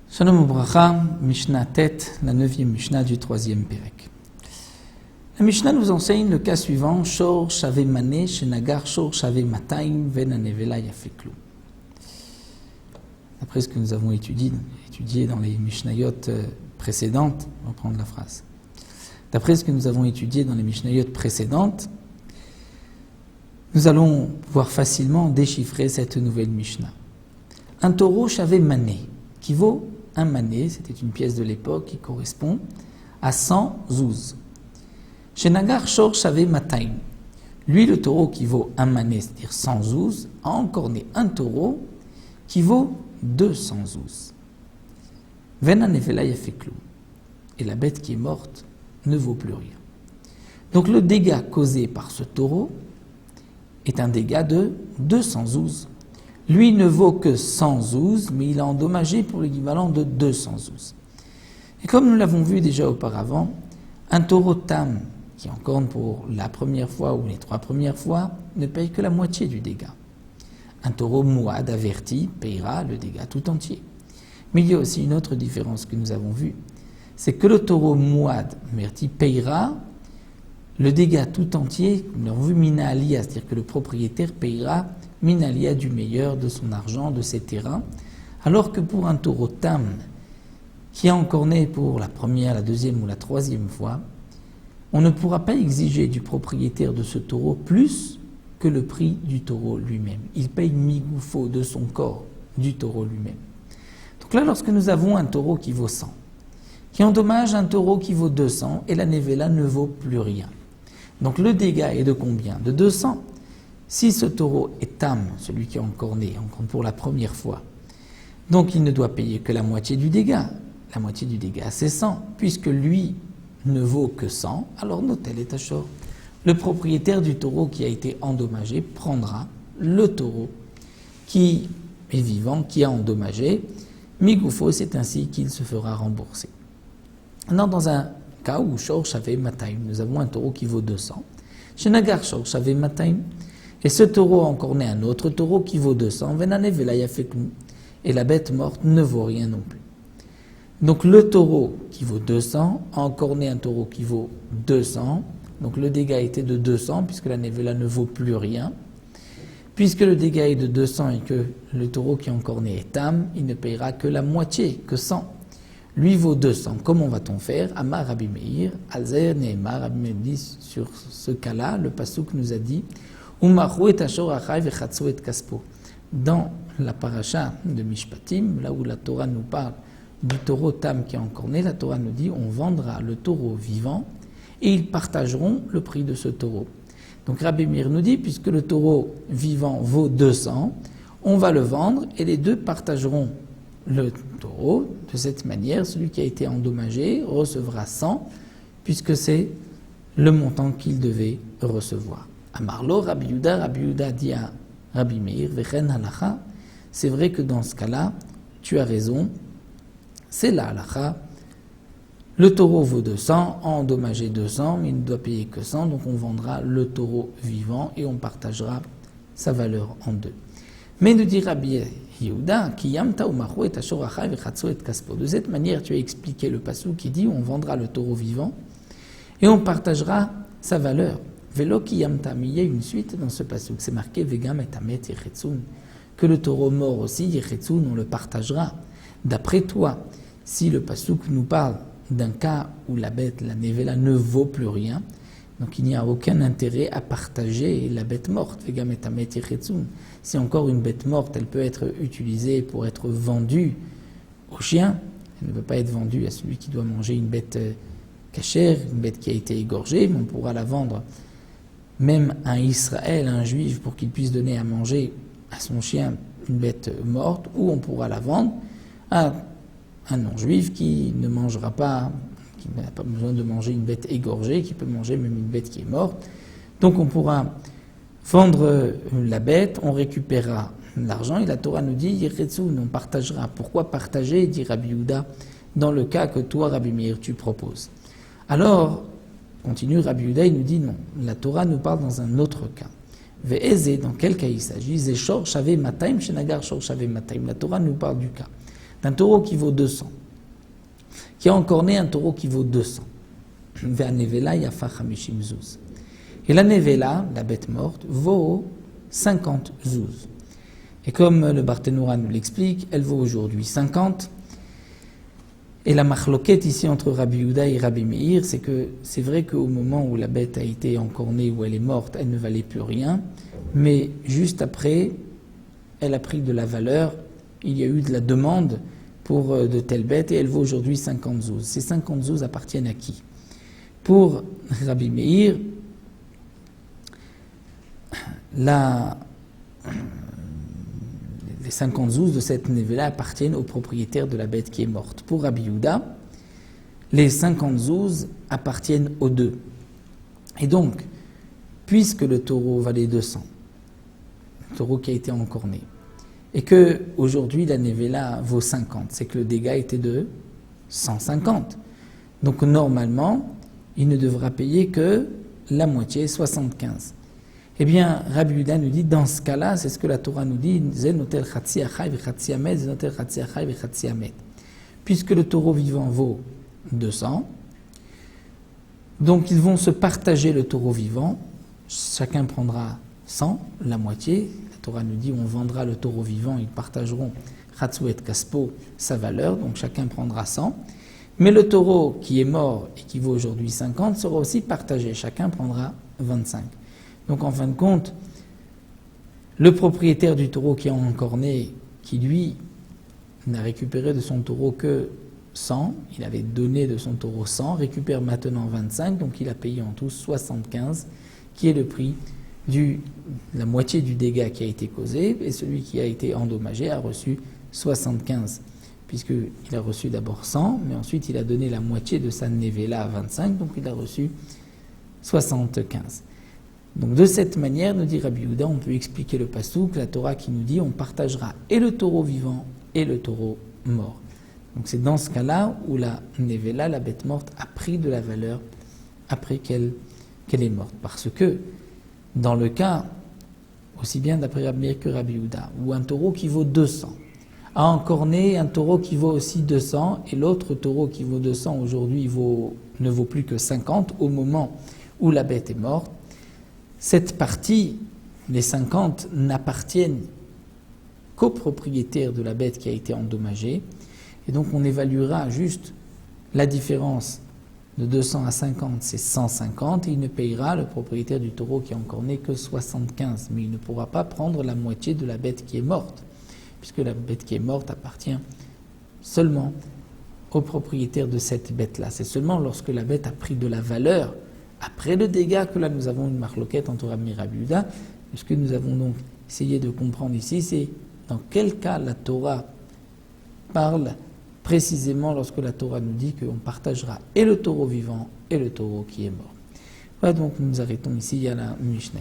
Shalom Ubracha, Mishnah Tet, la 9e Mishnah du 3e Pérek. La Mishnah nous enseigne le cas suivant, Shor Shave Mané, Shenagar Shor Shave Mataim, Venanevela Yafeklu. D'après ce que nous avons étudié dans les Mishnayot précédentes, on va reprendre la phrase. D'après ce que nous avons étudié dans les Mishnayot précédentes, nous allons pouvoir facilement déchiffrer cette nouvelle Mishnah. Un taureau Shave Mané, qui vaut un mané, c'était une pièce de l'époque qui correspond à 100 zouz. Chez Nagar Shor Shave Mataim, lui le taureau qui vaut un mané, c'est-à-dire 100 zouz, a encore né un taureau qui vaut 200 zouz. Vena Nevela Yafeklu. Et la bête qui est morte ne vaut plus rien. Donc le dégât causé par ce taureau est un dégât de 200 zouz. Lui ne vaut que 100 zouz, mais il a endommagé pour l'équivalent de 200 zouz. Et comme nous l'avons vu déjà auparavant, un taureau tam qui encorne pour la première fois ou les 3 premières fois ne paye que la moitié du dégât. Un taureau mouad averti payera le dégât tout entier. Mais il y a aussi une autre différence que nous avons vue, c'est que le taureau mouad averti payera le dégât tout entier, nous l'avons vu mina alia, c'est-à-dire que le propriétaire payera minalia du meilleur de son argent, de ses terrains, alors que pour un taureau tam qui a encore né pour la première, la deuxième ou la 3e fois, on ne pourra pas exiger du propriétaire de ce taureau plus que le prix du taureau lui-même. Il paye migoufo de son corps du taureau lui-même. Donc là, lorsque nous avons un taureau qui vaut 100, qui endommage un taureau qui vaut 200, et la nevela ne vaut plus rien. Donc le dégât est de combien? De 200. Si ce taureau est tam, celui qui est encore né, encore pour la première fois, donc il ne doit payer que la moitié du dégât. La moitié du dégât, c'est 100. Puisque lui ne vaut que 100, alors notel est achor. Le propriétaire du taureau qui a été endommagé prendra le taureau qui est vivant, qui a endommagé. Migoufo, c'est ainsi qu'il se fera rembourser. Maintenant, dans un cas où Shor Shave Mataim, nous avons un taureau qui vaut 200. Chez Nagar Shor Shave Mataim, et ce taureau a encore né un autre taureau qui vaut 200, Venanevela Yafeklu, et la bête morte ne vaut rien non plus. Donc le taureau qui vaut 200 a encore né un taureau qui vaut 200, donc le dégât était de 200 puisque la nevela ne vaut plus rien. Puisque le dégât est de 200 et que le taureau qui est encore né est tam, il ne payera que la moitié, que 100. Lui vaut 200. Comment va-t-on faire? Amar Rabbi Meir, Alzer Nehemar, Rabbi Meir dit sur ce cas-là, le pasuk nous a dit dans la paracha de Mishpatim, là où la Torah nous parle du taureau tam qui est encore né, la Torah nous dit on vendra le taureau vivant et ils partageront le prix de ce taureau. Donc Rabbi Meir nous dit puisque le taureau vivant vaut 200, on va le vendre et les deux partageront le taureau. De cette manière, celui qui a été endommagé recevra 100 puisque c'est le montant qu'il devait recevoir. Amarlo, Rabbi Yehuda dit à Rabbi Meir, Vechen halacha, c'est vrai que dans ce cas-là, tu as raison, c'est la halacha. Le taureau vaut 200, a endommagé 200, mais il ne doit payer que 100, donc on vendra le taureau vivant et on partagera sa valeur en deux. Mais nous dit Rabbi Yehuda, de cette manière, tu as expliqué le passage qui dit on vendra le taureau vivant et on partagera sa valeur. Velo ki yamta, mais il y a une suite dans ce passage, c'est marqué Vegam et Amet Yechetsun, que le taureau mort aussi, Yechetsun, on le partagera. D'après toi, si le passage nous parle d'un cas où la bête, la nevela, ne vaut plus rien, donc il n'y a aucun intérêt à partager la bête morte. Vegam et Amet Yechetsun. Si encore une bête morte, elle peut être utilisée pour être vendue au chien, elle ne peut pas être vendue à celui qui doit manger une bête cachère, une bête qui a été égorgée, mais on pourra la vendre même à un Israël, un juif, pour qu'il puisse donner à manger à son chien une bête morte, ou on pourra la vendre à un non-juif qui ne mangera pas, qui n'a pas besoin de manger une bête égorgée, qui peut manger même une bête qui est morte. Donc on pourra vendre la bête, on récupérera l'argent, et la Torah nous dit, Yechetsun, on partagera. Pourquoi partager, dit Rabbi Yehuda, dans le cas que toi, Rabbi Meir, tu proposes? Alors, continue Rabbi Yehuda, il nous dit non, la Torah nous parle dans un autre cas. Ve'eze, dans quel cas il s'agit? Zeshor Shave Mataim, Shenagar Shor Shave Mataim. La Torah nous parle du cas d'un taureau qui vaut 200, qui a encore né un taureau qui vaut 200. Ve'anevela Yafa Chamishim Zuz. Et la nevela, la bête morte, vaut 50 zouz. Et comme le Barthénoura nous l'explique, elle vaut aujourd'hui 50. Et la machloquette ici entre Rabbi Yehuda et Rabbi Meir, c'est que c'est vrai qu'au moment où la bête a été encornée, où elle est morte, elle ne valait plus rien. Mais juste après, elle a pris de la valeur. Il y a eu de la demande pour de telles bêtes et elle vaut aujourd'hui 50 zouz. Ces 50 zouz appartiennent à qui? Pour Rabbi Meir, les 50 zouz de cette nevela appartiennent au propriétaire de la bête qui est morte. Pour Rabbi Yehuda, les 50 zouz appartiennent aux deux. Et donc, puisque le taureau valait 200, le taureau qui a été encorné, et que aujourd'hui la nevela vaut 50, c'est que le dégât était de 150. Donc normalement, il ne devra payer que la moitié, 75. Eh bien, Rabbi Yehuda nous dit, dans ce cas-là, c'est ce que la Torah nous dit, puisque le taureau vivant vaut 200, donc ils vont se partager le taureau vivant, chacun prendra 100, la moitié. La Torah nous dit, on vendra le taureau vivant, ils partageront Chatsu et Kaspo, sa valeur, donc chacun prendra 100. Mais le taureau qui est mort et qui vaut aujourd'hui 50 sera aussi partagé, chacun prendra 25. Donc en fin de compte, le propriétaire du taureau qui est encore né, qui lui n'a récupéré de son taureau que 100, il avait donné de son taureau 100, récupère maintenant 25, donc il a payé en tout 75, qui est le prix la moitié du dégât qui a été causé, et celui qui a été endommagé a reçu 75, puisqu'il a reçu d'abord 100, mais ensuite il a donné la moitié de sa nevela à 25, donc il a reçu 75. Donc de cette manière, nous dit Rabbi Yehuda, on peut expliquer le passouk, la Torah qui nous dit on partagera et le taureau vivant et le taureau mort. Donc c'est dans ce cas-là où la nevela, la bête morte, a pris de la valeur après qu'elle est morte. Parce que dans le cas, aussi bien d'après Rabbi Meir que Rabbi Yehuda, où un taureau qui vaut 200 a encore né un taureau qui vaut aussi 200 et l'autre taureau qui vaut 200 aujourd'hui ne vaut plus que 50 au moment où la bête est morte, cette partie, les 50, n'appartiennent qu'au propriétaire de la bête qui a été endommagée. Et donc on évaluera juste la différence de 200 à 50, c'est 150. Et il ne payera, le propriétaire du taureau qui est encore né, que 75. Mais il ne pourra pas prendre la moitié de la bête qui est morte, puisque la bête qui est morte appartient seulement au propriétaire de cette bête-là. C'est seulement lorsque la bête a pris de la valeur après le dégât que là nous avons une marloquette entre Rabbi Meir et Rabbi Yehuda. Ce que nous avons donc essayé de comprendre ici, c'est dans quel cas la Torah parle précisément lorsque la Torah nous dit qu'on partagera et le taureau vivant et le taureau qui est mort. Voilà, donc nous nous arrêtons ici à la Mishnah.